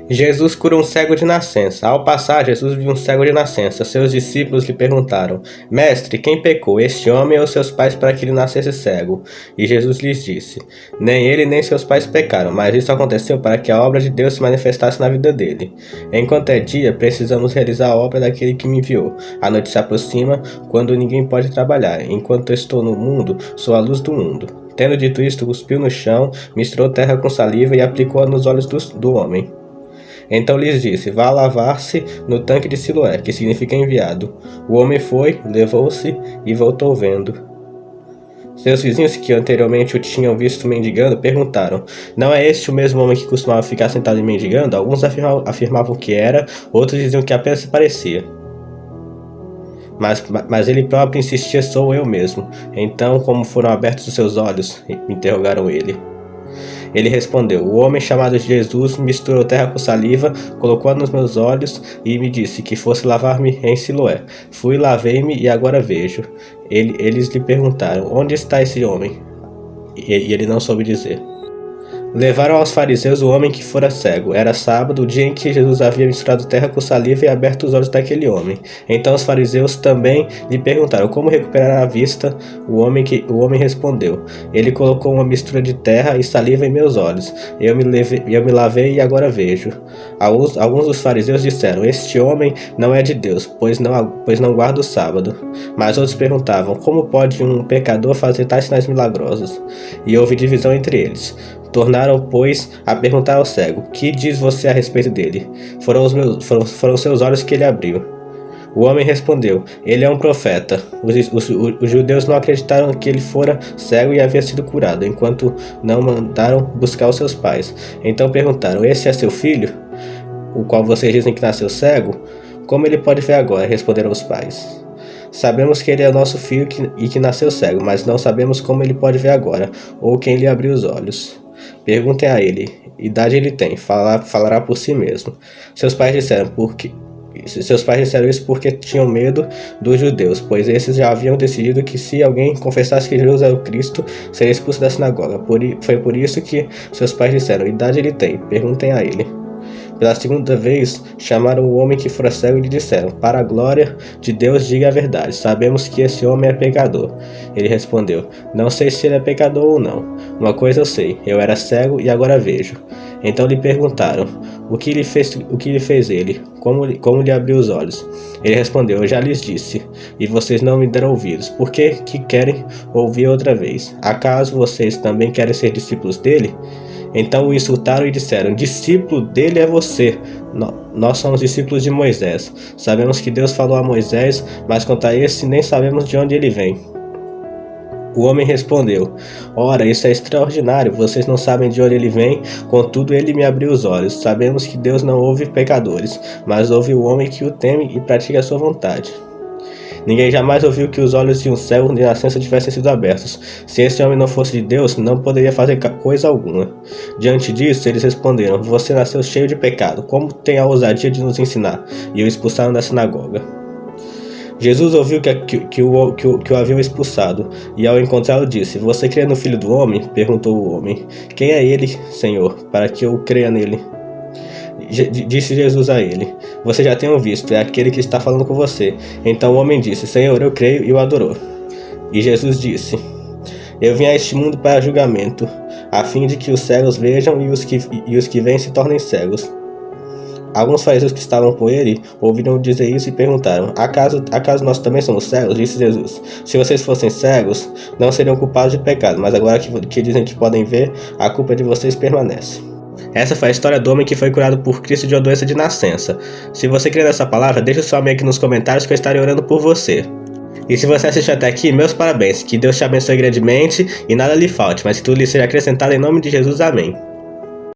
Jesus cura um cego de nascença. Ao passar, Jesus viu um cego de nascença. Seus discípulos lhe perguntaram: Mestre, quem pecou, este homem ou seus pais, para que ele nascesse cego? E Jesus lhes disse: Nem ele nem seus pais pecaram, mas isso aconteceu para que a obra de Deus se manifestasse na vida dele. Enquanto é dia, precisamos realizar a obra daquele que me enviou. A noite se aproxima, quando ninguém pode trabalhar. Enquanto estou no mundo, sou a luz do mundo. Tendo dito isto, cuspiu no chão, misturou terra com saliva e aplicou-a nos olhos do homem. Então lhes disse: Vá lavar-se no tanque de Siloé, que significa enviado. O homem foi, levou-se e voltou vendo. Seus vizinhos, que anteriormente o tinham visto mendigando, perguntaram: Não é este o mesmo homem que costumava ficar sentado e mendigando? Alguns afirmavam que era, outros diziam que apenas se parecia. Mas ele próprio insistia: Sou eu mesmo. Então, como foram abertos os seus olhos? Interrogaram ele. Ele respondeu: O homem chamado Jesus misturou terra com saliva, colocou-a nos meus olhos e me disse que fosse lavar-me em Siloé. Fui, lavei-me e agora vejo. Eles lhe perguntaram: Onde está esse homem? E ele não soube dizer. Levaram aos fariseus o homem que fora cego. Era sábado, o dia em que Jesus havia misturado terra com saliva e aberto os olhos daquele homem. Então os fariseus também lhe perguntaram como recuperar a vista. O homem respondeu: Ele colocou uma mistura de terra e saliva em meus olhos. Eu me lavei e agora vejo. Alguns dos fariseus disseram: Este homem não é de Deus, pois não guarda o sábado. Mas outros perguntavam: Como pode um pecador fazer tais sinais milagrosos? E houve divisão entre eles. Tornaram, pois, a perguntar ao cego: Que diz você a respeito dele? Foram seus olhos que ele abriu. O homem respondeu: Ele é um profeta. Os judeus não acreditaram que ele fora cego e havia sido curado, enquanto não mandaram buscar os seus pais. Então perguntaram: Esse é seu filho, o qual vocês dizem que nasceu cego? Como ele pode ver agora? Responderam os pais. Sabemos que ele é nosso filho e que nasceu cego, mas não sabemos como ele pode ver agora, ou quem lhe abriu os olhos. Perguntem a ele: idade ele tem, falará por si mesmo. Seus pais disseram isso porque tinham medo dos judeus, pois esses já haviam decidido que se alguém confessasse que Jesus era o Cristo, seria expulso da sinagoga. Foi por isso que seus pais disseram: idade ele tem, perguntem a ele. Pela segunda vez, chamaram o homem que fora cego e lhe disseram: Para a glória de Deus, diga a verdade. Sabemos que esse homem é pecador. Ele respondeu: Não sei se ele é pecador ou não. Uma coisa eu sei: eu era cego e agora vejo. Então lhe perguntaram: O que lhe fez ele? Como lhe abriu os olhos? Ele respondeu: Eu já lhes disse, e vocês não me deram ouvidos. Por que querem ouvir outra vez? Acaso vocês também querem ser discípulos dele? Então o insultaram e disseram: Discípulo dele é você. Nós somos discípulos de Moisés. Sabemos que Deus falou a Moisés, mas quanto a esse nem sabemos de onde ele vem. O homem respondeu: Ora, isso é extraordinário, vocês não sabem de onde ele vem, contudo ele me abriu os olhos. Sabemos que Deus não ouve pecadores, mas ouve o homem que o teme e pratica a sua vontade. Ninguém jamais ouviu que os olhos de um cego de nascença tivessem sido abertos. Se esse homem não fosse de Deus, não poderia fazer coisa alguma. Diante disso, eles responderam: Você nasceu cheio de pecado. Como tem a ousadia de nos ensinar? E o expulsaram da sinagoga. Jesus ouviu que o haviam expulsado, e ao encontrá-lo disse: Você crê no Filho do Homem? Perguntou o homem: Quem é ele, Senhor, para que eu creia nele? Disse Jesus a ele: Você já tem o visto, é aquele que está falando com você. Então o homem disse: Senhor, eu creio, e o adorou. E Jesus disse: Eu vim a este mundo para julgamento, a fim de que os cegos vejam e os que veem se tornem cegos. Alguns fariseus que estavam com ele ouviram dizer isso e perguntaram: Acaso nós também somos cegos? Disse Jesus: Se vocês fossem cegos, não seriam culpados de pecado, mas agora que dizem que podem ver, a culpa de vocês permanece. Essa foi a história do homem que foi curado por Cristo de uma doença de nascença. Se você crê nessa palavra, deixa o seu amém aqui nos comentários que eu estarei orando por você. E se você assistiu até aqui, meus parabéns, que Deus te abençoe grandemente e nada lhe falte, mas que tudo lhe seja acrescentado em nome de Jesus, amém.